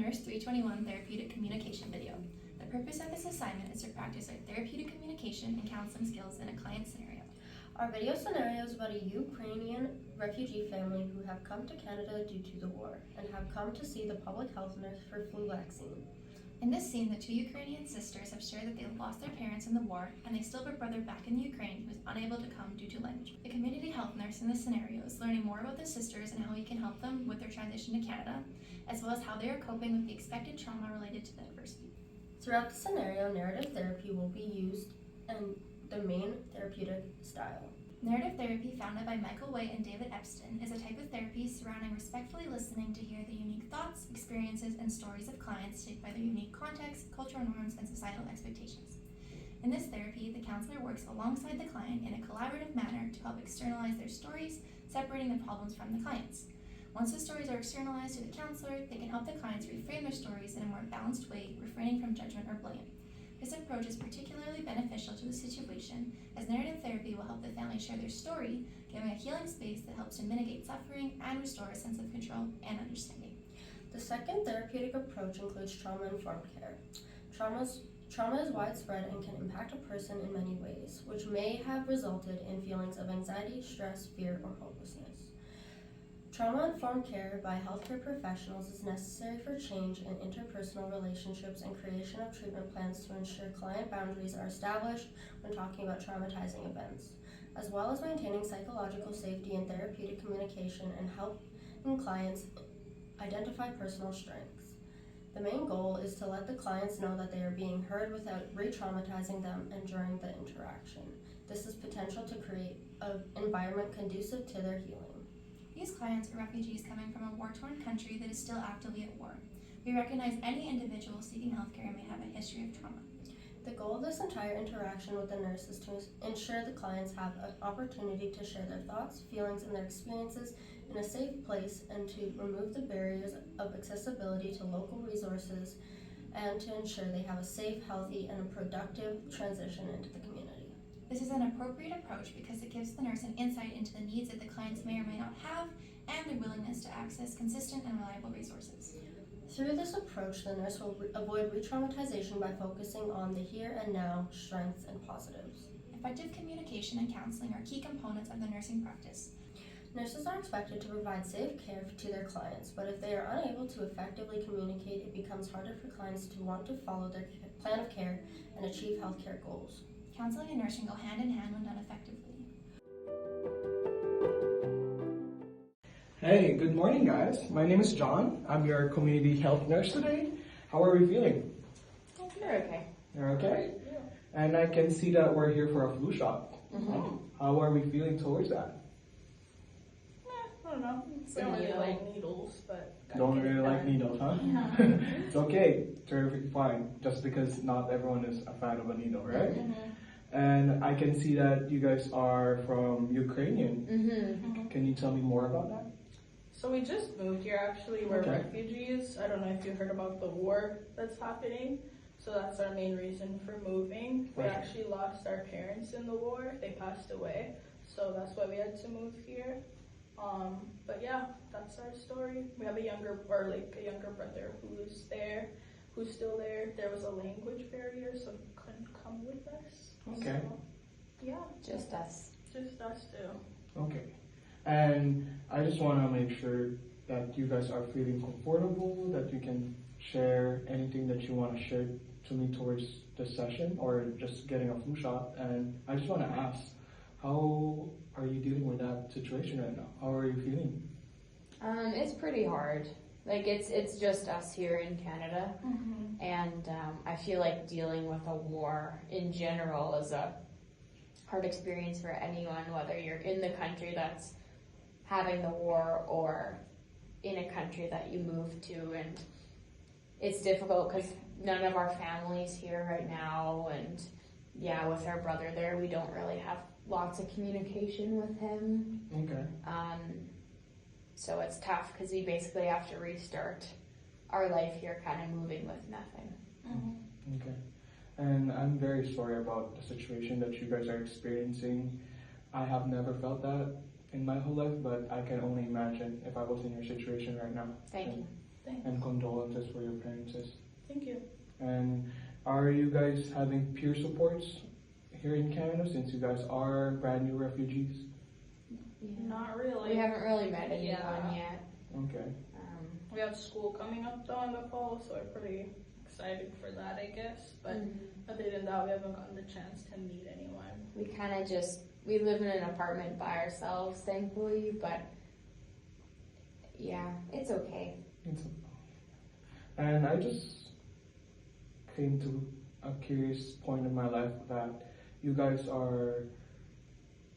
Nurs 321 Therapeutic Communication video. The purpose of this assignment is to practice our therapeutic communication and counseling skills in a client scenario. Our video scenario is about a Ukrainian refugee family who have come to Canada due to the war and have come to see the public health nurse for flu vaccine. In this scene, the two Ukrainian sisters have shared that they have lost their parents in the war and they still have a brother back in Ukraine who is unable to come due to language. The community health nurse in this scenario is learning more about the sisters and how he can help them with their transition to Canada, as well as how they are coping with the expected trauma related to the adversity. Throughout the scenario, narrative therapy will be used in the main therapeutic style. Narrative therapy, founded by Michael White and David Epstein, is a type of therapy surrounding respectfully listening to hear the unique thoughts, experiences, and stories of clients shaped by their unique context, cultural norms, and societal expectations. In this therapy, the counselor works alongside the client in a collaborative manner to help externalize their stories, separating the problems from the clients. Once the stories are externalized to the counselor, they can help the clients reframe their stories in a more balanced way, refraining from judgment or blame. This approach is particularly beneficial to the situation, as narrative therapy will help the family share their story, giving a healing space that helps to mitigate suffering and restore a sense of control and understanding. The second therapeutic approach includes trauma-informed care. Trauma is widespread and can impact a person in many ways, which may have resulted in feelings of anxiety, stress, fear, or hopelessness. Trauma-informed care by healthcare professionals is necessary for change in interpersonal relationships and creation of treatment plans to ensure client boundaries are established when talking about traumatizing events, as well as maintaining psychological safety in therapeutic communication and helping clients identify personal strengths. The main goal is to let the clients know that they are being heard without re-traumatizing them and during the interaction. This is potential to create an environment conducive to their healing. These clients are refugees coming from a war-torn country that is still actively at war. We recognize any individual seeking healthcare may have a history of trauma. The goal of this entire interaction with the nurse is to ensure the clients have an opportunity to share their thoughts, feelings, and their experiences in a safe place and to remove the barriers of accessibility to local resources and to ensure they have a safe, healthy, and a productive transition into the community. This is an appropriate approach because it gives the nurse an insight into the needs that the clients may or may not have and their willingness to access consistent and reliable resources. Through this approach, the nurse will avoid re-traumatization by focusing on the here and now strengths and positives. Effective communication and counseling are key components of the nursing practice. Nurses are expected to provide safe care to their clients, but if they are unable to effectively communicate, it becomes harder for clients to want to follow their plan of care and achieve healthcare goals. Counseling and nursing go hand in hand when done effectively. Hey, good morning guys. My name is John. I'm your community health nurse today. How are we feeling? You're okay. You're okay? Yeah. And I can see that we're here for a flu shot. Mm-hmm. How are we feeling towards that? I don't know. We don't really like needles, but... Don't really like needles, huh? Yeah. It's okay. Terrifically fine. Just because not everyone is a fan of a needle, right? Mm-hmm. And I can see that you guys are from Ukrainian. Mm-hmm. Can you tell me more about that? So we just moved here, actually. We're Okay. refugees. I don't know if you heard about the war that's happening. So that's our main reason for moving. We Okay. actually lost our parents in the war. They passed away. So that's why we had to move here. But yeah, that's our story. We have a younger brother who's still there. There was a language barrier, so he couldn't come with us. Okay. So, yeah. Just us. Just us too. Okay. And I just want to make sure that you guys are feeling comfortable, that you can share anything that you want to share to me towards this session or just getting a flu shot. And I just want to ask, how are you dealing with that situation right now? How are you feeling? It's pretty hard. Like it's just us here in Canada, Mm-hmm. and I feel like dealing with a war in general is a hard experience for anyone, whether you're in the country that's having the war or in a country that you moved to, and it's difficult because none of our family's here right now, and yeah, with our brother there, we don't really have lots of communication with him. Okay. So it's tough because we basically have to restart our life here, kind of moving with nothing. Mm-hmm. Okay. And I'm very sorry about the situation that you guys are experiencing. I have never felt that in my whole life, but I can only imagine if I was in your situation right now. Thank you. Thanks. And condolences for your parents. Thank you. And are you guys having peer supports here in Canada since you guys are brand new refugees? Yeah. Not really. We haven't really met anyone Yeah. yet. Okay. We have school coming up though in the fall, so we're pretty excited for that, I guess. But other than that, we haven't gotten the chance to meet anyone. We kind of we live in an apartment by ourselves, thankfully, but yeah, it's okay. And I just came to a curious point in my life that you guys are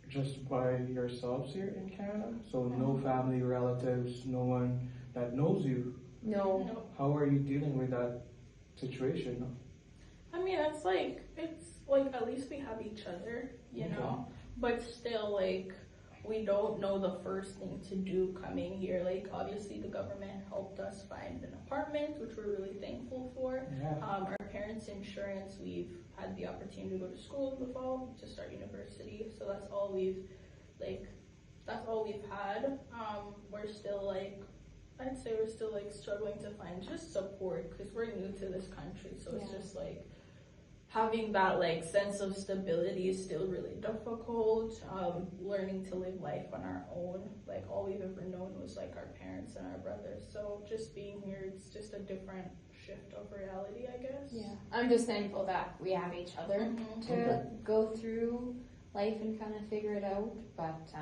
just by yourselves here in Canada, so no family, relatives, no one that knows you. No. How are you dealing with that situation? I mean, it's like at least we have each other, you know. But still, like, we don't know the first thing to do coming here. Like, obviously, the government helped us find an apartment, which we're really thankful for. Yeah. Our parents' insurance, we've had the opportunity to go to school in the fall to start university. So that's all we've had. We're still I'd say we're still struggling to find just support because we're new to this country. So it's just having that sense of stability is still really difficult. Learning to live life on our own, all we've ever known was our parents and our brothers. So just being here, it's just a different shift of reality, I guess. Yeah, I'm just thankful that we have each other to go through life and kind of figure it out. But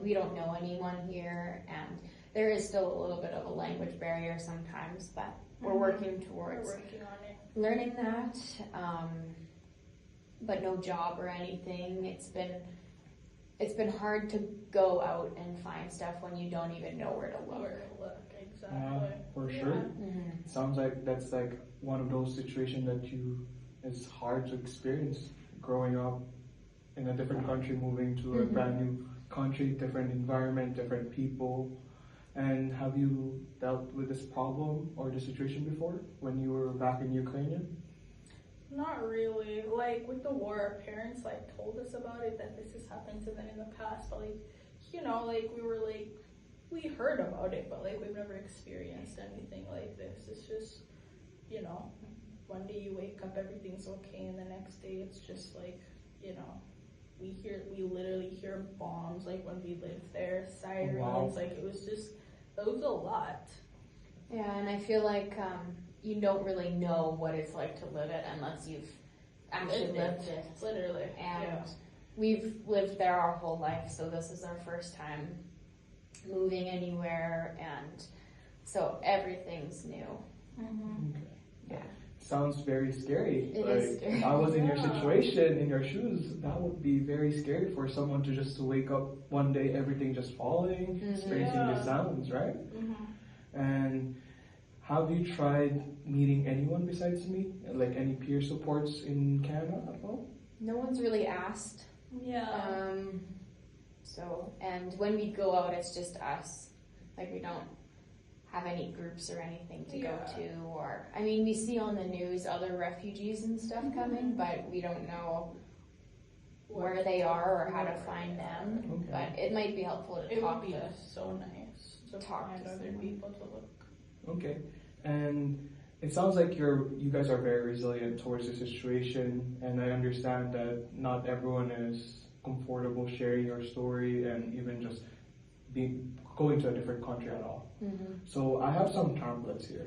we don't know anyone here, and there is still a little bit of a language barrier sometimes, but we're working towards learning that. But no job or anything. It's been hard to go out and find stuff when you don't even know where to look. Exactly. Yeah, for sure. It sounds like that's one of those situations that it's hard to experience growing up in a different country, moving to a brand new country, different environment, different people. And have you dealt with this problem or the situation before when you were back in Ukraine? Not really. With the war, our parents told us about it, that this has happened to them in the past. But we heard about it, but we've never experienced anything like this. It's just, one day you wake up, everything's okay, and the next day it's just we literally hear bombs when we lived there, sirens. Wow. It was a lot. Yeah, and I feel you don't really know what it's like to live it unless you've actually lived it. Literally. And we've lived there our whole life, so this is our first time moving anywhere, and so everything's new. Okay. Yeah. Sounds very scary. It is scary. If I was in your situation, in your shoes, that would be very scary for someone to just wake up one day, everything just falling, experiencing the sounds, right? And have you tried meeting anyone besides me? Any peer supports in Canada at all? No one's really asked. Yeah. And when we go out, it's just us. We don't have any groups or anything to go to, or we see on the news other refugees and stuff coming, but we don't know where they are or how to find them. Okay. But it might be helpful to talk It would be to so nice to talk find to other someone. people to look. Okay. And it sounds like you guys are very resilient towards the situation, and I understand that not everyone is comfortable sharing your story and even just going to a different country at all. So I have some pamphlets here,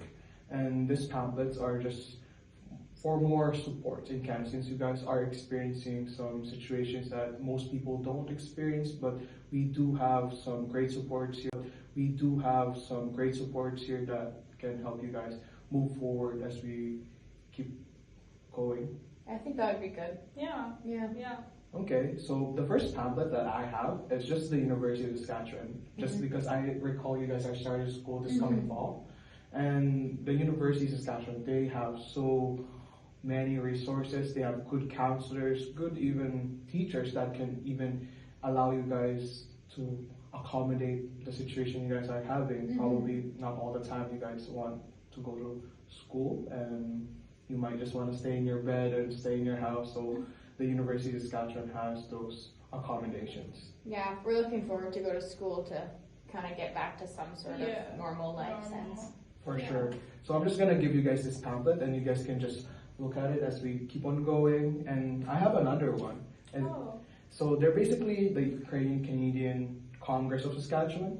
and these pamphlets are just for more support in Canada, since you guys are experiencing some situations that most people don't experience, but we do have some great supports here. We do have some great supports here that can help you guys move forward as we keep going. I think that would be good. Yeah. Okay, so the first pamphlet that I have is just the University of Saskatchewan, just because I recall you guys are starting school this coming fall. And the University of Saskatchewan, they have so many resources, they have good counselors, good even teachers that can even allow you guys to accommodate the situation you guys are having. Probably not all the time you guys want to go to school, and you might just want to stay in your bed and stay in your house. So the University of Saskatchewan has those accommodations. Yeah, we're looking forward to go to school to kind of get back to some sort of normal life sense. For Yeah. sure. So I'm just gonna give you guys this pamphlet, and you guys can just look at it as we keep on going. And I have another one. And Oh. so they're basically the Ukrainian Canadian Congress of Saskatchewan.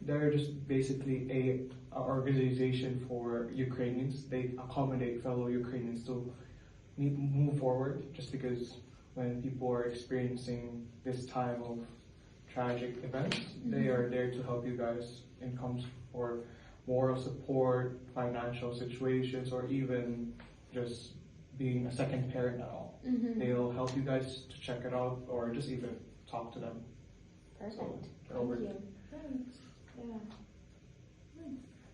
They're just basically a organization for Ukrainians. They accommodate fellow Ukrainians to move forward. Just because when people are experiencing this time of tragic events, they are there to help you guys in comes for moral support, financial situations, or even just being a second parent at all. They'll help you guys to check it out or just even talk to them. Perfect. So, they're Thank over. you. Thanks. Yeah.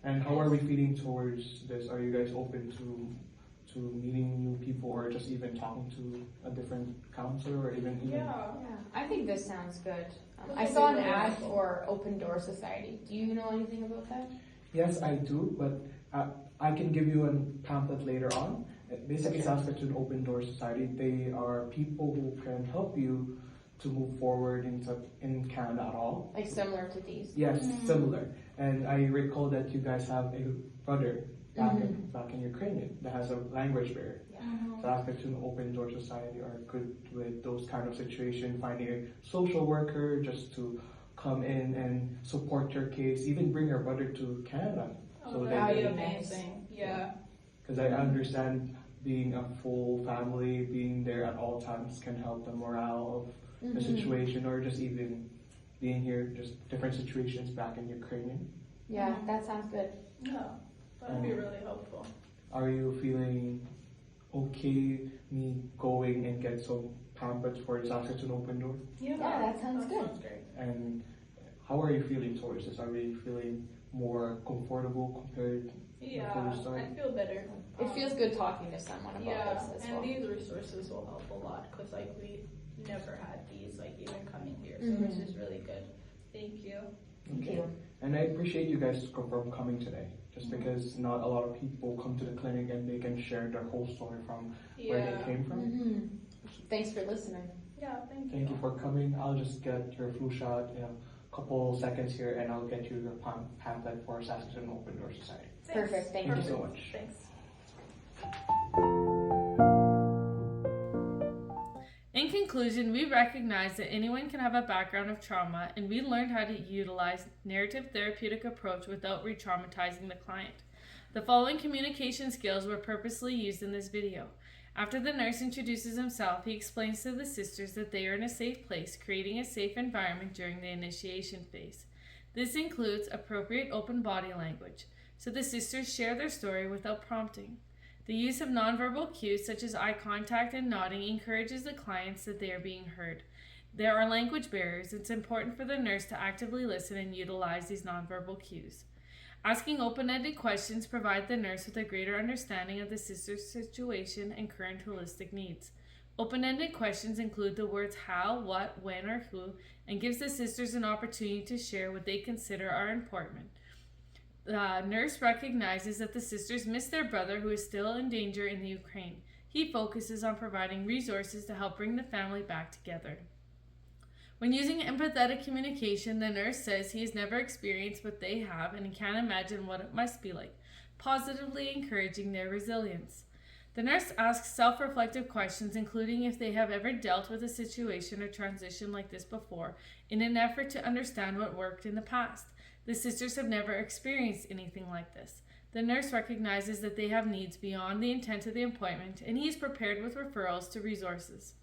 And how are we feeling towards this? Are you guys open to meeting new people or just even talking to a different counselor or even Yeah. Yeah, I think this sounds good. This I would saw be an ad wonderful. for Open Door Society. Do you know anything about that? Yes, I do, but I can give you a pamphlet later on. Basically, Okay. Saskatoon Open Door Society, they are people who can help you to move forward in Canada at all. Like similar to these? Yes, similar. And I recall that you guys have a brother back in Ukraine that has a language barrier. Saskatoon Open Door Society are good with those kind of situations, finding a social worker just to come in and support your case, even bring your brother to Canada. Oh, So that'd be they- amazing. Yeah. Because I understand being a full family, being there at all times can help the morale of the situation, or just even being here, just different situations back in Ukraine. Yeah, that sounds good. Yeah. That'd be really helpful. Are you feeling okay me going and get some pamphlets for Saskatoon Open Door? Yeah. that sounds good. Sounds great. And how are you feeling towards this? Are we feeling more comfortable compared Yeah. before we start? I feel better. It feels good talking to someone about Yeah, this as and well. these resources will help a lot because like we never had these like even coming here, so this is really good. Thank you. Thank Okay. you. And I appreciate you guys for coming today, just because not a lot of people come to the clinic and they can share their whole story from where Yeah. they came from. Thanks for listening. Yeah. Thank you. Thank you for coming. I'll just get your flu shot in a couple seconds here, and I'll get you your pamphlet for Saskatoon Open Door Society. Thanks. Perfect, thank you so much. Thanks. In conclusion, we recognize that anyone can have a background of trauma, and we learned how to utilize narrative therapeutic approach without re-traumatizing the client. The following communication skills were purposely used in this video. After the nurse introduces himself, he explains to the sisters that they are in a safe place, creating a safe environment during the initiation phase. This includes appropriate open body language, so the sisters share their story without prompting. The use of nonverbal cues such as eye contact and nodding encourages the clients that they are being heard. There are language barriers. It's important for the nurse to actively listen and utilize these nonverbal cues. Asking open-ended questions provide the nurse with a greater understanding of the sister's situation and current holistic needs. Open-ended questions include the words how, what, when, or who, and gives the sisters an opportunity to share what they consider are important. The nurse recognizes that the sisters miss their brother who is still in danger in the Ukraine. He focuses on providing resources to help bring the family back together. When using empathetic communication, the nurse says he has never experienced what they have and he can't imagine what it must be like, positively encouraging their resilience. The nurse asks self-reflective questions, including if they have ever dealt with a situation or transition like this before, in an effort to understand what worked in the past. The sisters have never experienced anything like this. The nurse recognizes that they have needs beyond the intent of the appointment, and he is prepared with referrals to resources.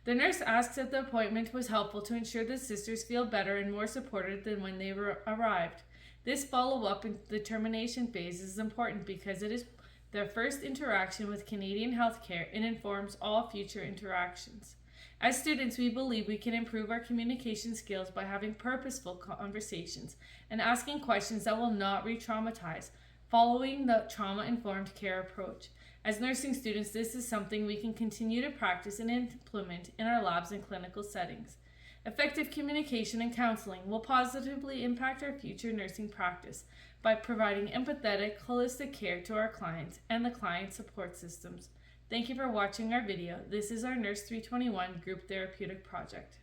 The nurse asks if the appointment was helpful to ensure the sisters feel better and more supported than when they arrived. This follow-up in the termination phase is important because it is their first interaction with Canadian healthcare and informs all future interactions. As students, we believe we can improve our communication skills by having purposeful conversations and asking questions that will not re-traumatize, following the trauma-informed care approach. As nursing students, this is something we can continue to practice and implement in our labs and clinical settings. Effective communication and counseling will positively impact our future nursing practice by providing empathetic, holistic care to our clients and the client support systems. Thank you for watching our video. This is our Nurse 321 Group Therapeutic Project.